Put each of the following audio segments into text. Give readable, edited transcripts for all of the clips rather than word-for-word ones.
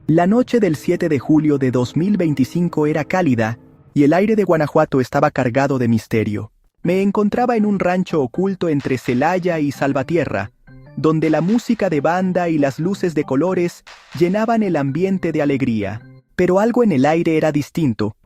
La noche del 7 de julio de 2025 era cálida, y el aire de Guanajuato estaba cargado de misterio. Me encontraba en un rancho oculto entre Celaya y Salvatierra, donde la música de banda y las luces de colores llenaban el ambiente de alegría. Pero algo en el aire era distinto,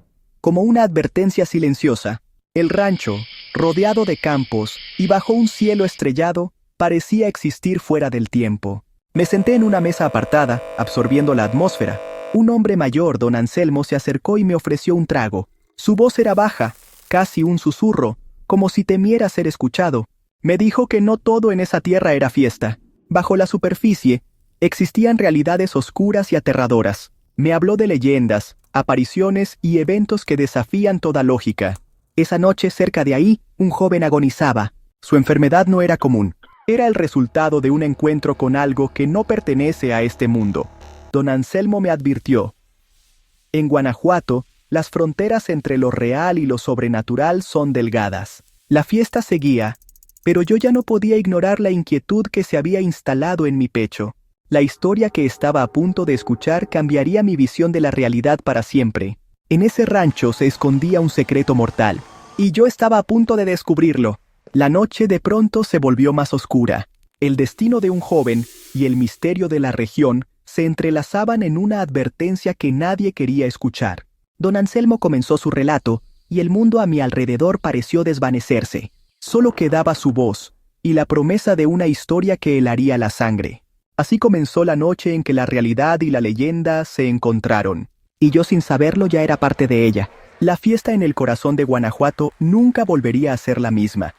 como una advertencia silenciosa. El rancho, rodeado de campos y bajo un cielo estrellado, parecía existir fuera del tiempo. Me senté en una mesa apartada, absorbiendo la atmósfera. Un hombre mayor, don Anselmo, se acercó y me ofreció un trago. Su voz era baja, casi un susurro, como si temiera ser escuchado. Me dijo que no todo en esa tierra era fiesta. Bajo la superficie, existían realidades oscuras y aterradoras. Me habló de leyendas, apariciones y eventos que desafían toda lógica. Esa noche, cerca de ahí, un joven agonizaba. Su enfermedad no era común. Era el resultado de un encuentro con algo que no pertenece a este mundo. Don Anselmo me advirtió. En Guanajuato, las fronteras entre lo real y lo sobrenatural son delgadas. La fiesta seguía, pero yo ya no podía ignorar la inquietud que se había instalado en mi pecho. La historia que estaba a punto de escuchar cambiaría mi visión de la realidad para siempre. En ese rancho se escondía un secreto mortal, y yo estaba a punto de descubrirlo. La noche de pronto se volvió más oscura. El destino de un joven y el misterio de la región se entrelazaban en una advertencia que nadie quería escuchar. Don Anselmo comenzó su relato, y el mundo a mi alrededor pareció desvanecerse. Solo quedaba su voz, y la promesa de una historia que helaría la sangre. Así comenzó la noche en que la realidad y la leyenda se encontraron. Y yo sin saberlo ya era parte de ella. La fiesta en el corazón de Guanajuato nunca volvería a ser la misma.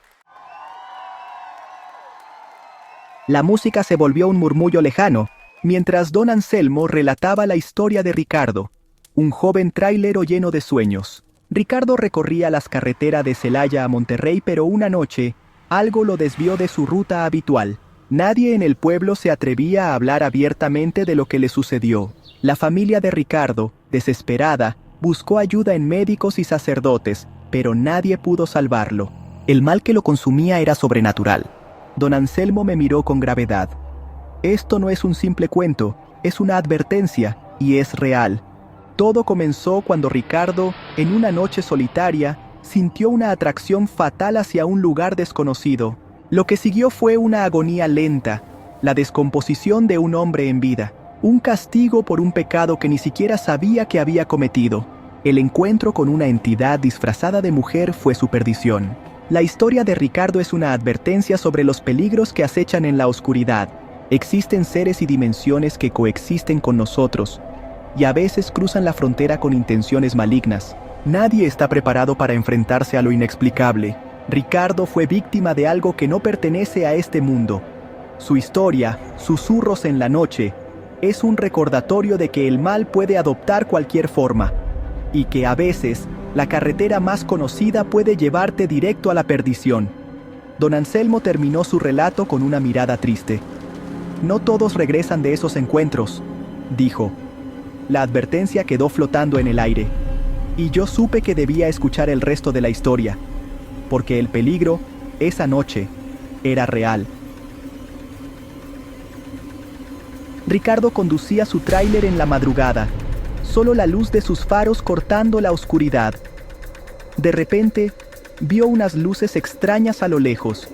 La música se volvió un murmullo lejano, mientras don Anselmo relataba la historia de Ricardo, un joven trailero lleno de sueños. Ricardo recorría las carreteras de Celaya a Monterrey, pero una noche, algo lo desvió de su ruta habitual. Nadie en el pueblo se atrevía a hablar abiertamente de lo que le sucedió. La familia de Ricardo, desesperada, buscó ayuda en médicos y sacerdotes, pero nadie pudo salvarlo. El mal que lo consumía era sobrenatural. Don Anselmo me miró con gravedad. Esto no es un simple cuento, es una advertencia, y es real. Todo comenzó cuando Ricardo, en una noche solitaria, sintió una atracción fatal hacia un lugar desconocido. Lo que siguió fue una agonía lenta, la descomposición de un hombre en vida, un castigo por un pecado que ni siquiera sabía que había cometido. El encuentro con una entidad disfrazada de mujer fue su perdición. La historia de Ricardo es una advertencia sobre los peligros que acechan en la oscuridad. Existen seres y dimensiones que coexisten con nosotros, y a veces cruzan la frontera con intenciones malignas. Nadie está preparado para enfrentarse a lo inexplicable. Ricardo fue víctima de algo que no pertenece a este mundo. Su historia, Susurros en la Noche, es un recordatorio de que el mal puede adoptar cualquier forma, y que a veces la carretera más conocida puede llevarte directo a la perdición. Don Anselmo terminó su relato con una mirada triste. No todos regresan de esos encuentros, dijo. La advertencia quedó flotando en el aire, y yo supe que debía escuchar el resto de la historia, porque el peligro, esa noche, era real. Ricardo conducía su tráiler en la madrugada, solo la luz de sus faros cortando la oscuridad. De repente, vio unas luces extrañas a lo lejos,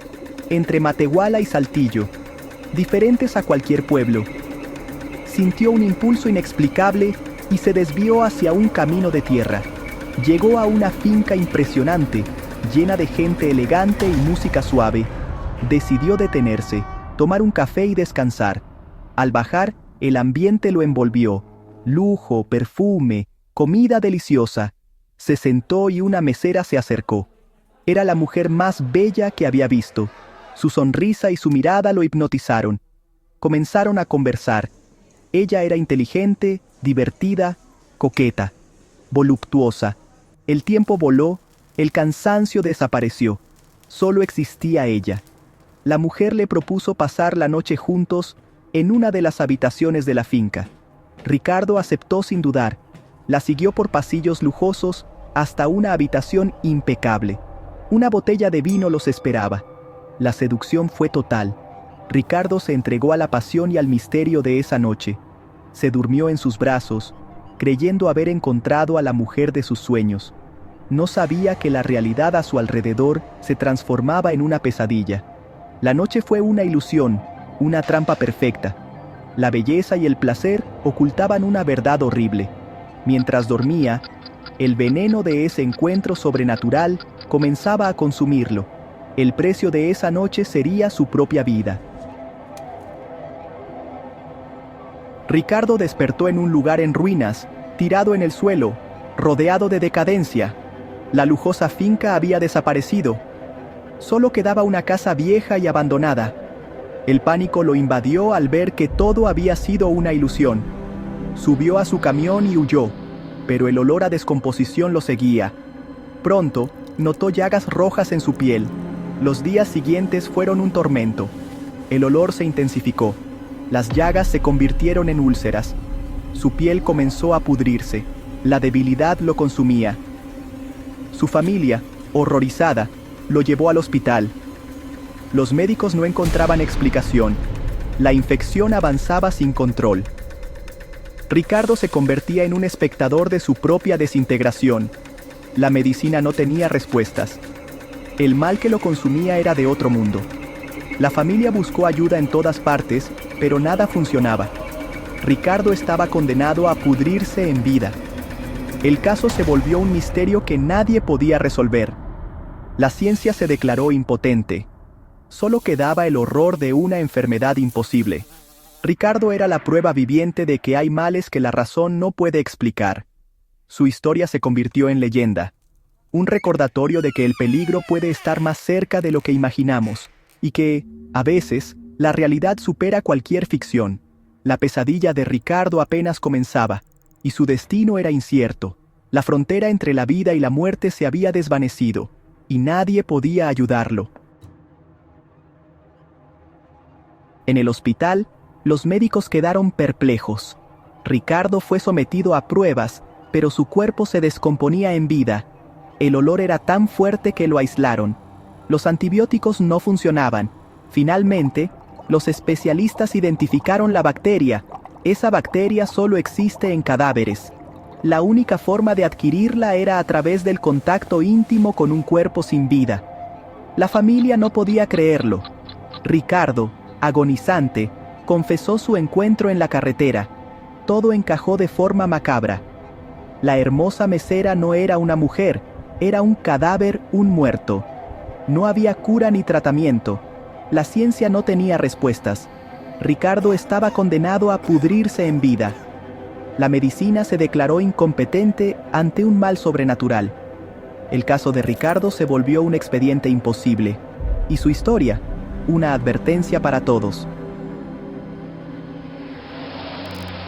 entre Matehuala y Saltillo, diferentes a cualquier pueblo. Sintió un impulso inexplicable y se desvió hacia un camino de tierra. Llegó a una finca impresionante, llena de gente elegante y música suave. Decidió detenerse, tomar un café y descansar. Al bajar, el ambiente lo envolvió. Lujo, perfume, comida deliciosa. Se sentó y una mesera se acercó. Era la mujer más bella que había visto. Su sonrisa y su mirada lo hipnotizaron. Comenzaron a conversar. Ella era inteligente, divertida, coqueta, voluptuosa. El tiempo voló, el cansancio desapareció. Solo existía ella. La mujer le propuso pasar la noche juntos en una de las habitaciones de la finca. Ricardo aceptó sin dudar. La siguió por pasillos lujosos hasta una habitación impecable. Una botella de vino los esperaba. La seducción fue total. Ricardo se entregó a la pasión y al misterio de esa noche. Se durmió en sus brazos, creyendo haber encontrado a la mujer de sus sueños. No sabía que la realidad a su alrededor se transformaba en una pesadilla. La noche fue una ilusión, una trampa perfecta. La belleza y el placer ocultaban una verdad horrible. Mientras dormía, el veneno de ese encuentro sobrenatural comenzaba a consumirlo. El precio de esa noche sería su propia vida. Ricardo despertó en un lugar en ruinas, tirado en el suelo, rodeado de decadencia. La lujosa finca había desaparecido. Solo quedaba una casa vieja y abandonada. El pánico lo invadió al ver que todo había sido una ilusión. Subió a su camión y huyó, pero el olor a descomposición lo seguía. Pronto, notó llagas rojas en su piel. Los días siguientes fueron un tormento. El olor se intensificó. Las llagas se convirtieron en úlceras. Su piel comenzó a pudrirse. La debilidad lo consumía. Su familia, horrorizada, lo llevó al hospital. Los médicos no encontraban explicación. La infección avanzaba sin control. Ricardo se convertía en un espectador de su propia desintegración. La medicina no tenía respuestas. El mal que lo consumía era de otro mundo. La familia buscó ayuda en todas partes, pero nada funcionaba. Ricardo estaba condenado a pudrirse en vida. El caso se volvió un misterio que nadie podía resolver. La ciencia se declaró impotente. Solo quedaba el horror de una enfermedad imposible. Ricardo era la prueba viviente de que hay males que la razón no puede explicar. Su historia se convirtió en leyenda. Un recordatorio de que el peligro puede estar más cerca de lo que imaginamos, y que, a veces, la realidad supera cualquier ficción. La pesadilla de Ricardo apenas comenzaba, y su destino era incierto. La frontera entre la vida y la muerte se había desvanecido, y nadie podía ayudarlo. En el hospital, los médicos quedaron perplejos. Ricardo fue sometido a pruebas, pero su cuerpo se descomponía en vida. El olor era tan fuerte que lo aislaron. Los antibióticos no funcionaban. Finalmente, los especialistas identificaron la bacteria. Esa bacteria solo existe en cadáveres. La única forma de adquirirla era a través del contacto íntimo con un cuerpo sin vida. La familia no podía creerlo. Ricardo, agonizante, confesó su encuentro en la carretera. Todo encajó de forma macabra. La hermosa mesera no era una mujer, era un cadáver, un muerto. No había cura ni tratamiento. La ciencia no tenía respuestas. Ricardo estaba condenado a pudrirse en vida. La medicina se declaró incompetente ante un mal sobrenatural. El caso de Ricardo se volvió un expediente imposible, y su historia, una advertencia para todos.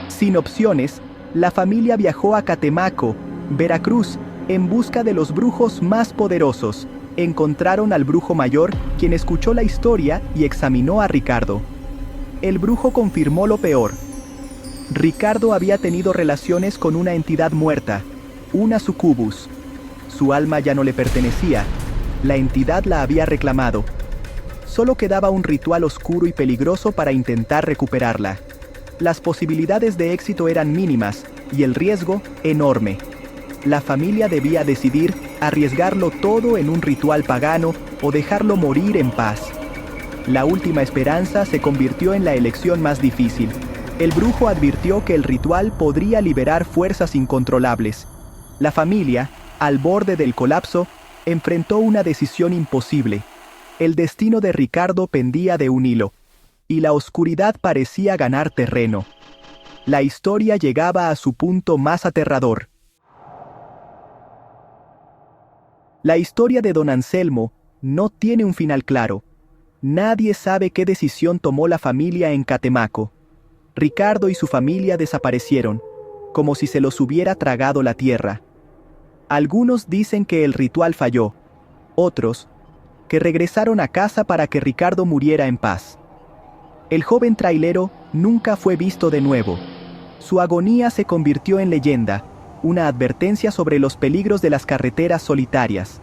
Sin opciones, la familia viajó a Catemaco, Veracruz, en busca de los brujos más poderosos. Encontraron al brujo mayor, quien escuchó la historia y examinó a Ricardo. El brujo confirmó lo peor. Ricardo había tenido relaciones con una entidad muerta, una sucubus. Su alma ya no le pertenecía. La entidad la había reclamado. Solo quedaba un ritual oscuro y peligroso para intentar recuperarla. Las posibilidades de éxito eran mínimas y el riesgo enorme. La familia debía decidir arriesgarlo todo en un ritual pagano o dejarlo morir en paz. La última esperanza se convirtió en la elección más difícil. El brujo advirtió que el ritual podría liberar fuerzas incontrolables. La familia, al borde del colapso, enfrentó una decisión imposible. El destino de Ricardo pendía de un hilo, y la oscuridad parecía ganar terreno. La historia llegaba a su punto más aterrador. La historia de don Anselmo no tiene un final claro. Nadie sabe qué decisión tomó la familia en Catemaco. Ricardo y su familia desaparecieron, como si se los hubiera tragado la tierra. Algunos dicen que el ritual falló, otros, que regresaron a casa para que Ricardo muriera en paz. El joven trailero nunca fue visto de nuevo. Su agonía se convirtió en leyenda, una advertencia sobre los peligros de las carreteras solitarias.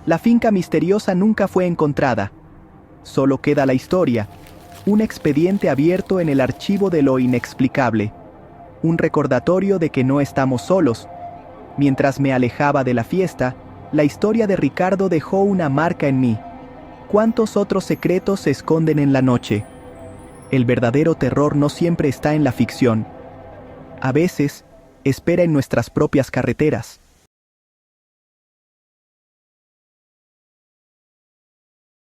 La finca misteriosa nunca fue encontrada. Solo queda la historia, un expediente abierto en el archivo de lo inexplicable, un recordatorio de que no estamos solos. Mientras me alejaba de la fiesta, la historia de Ricardo dejó una marca en mí. ¿Cuántos otros secretos se esconden en la noche? El verdadero terror no siempre está en la ficción. A veces, espera en nuestras propias carreteras.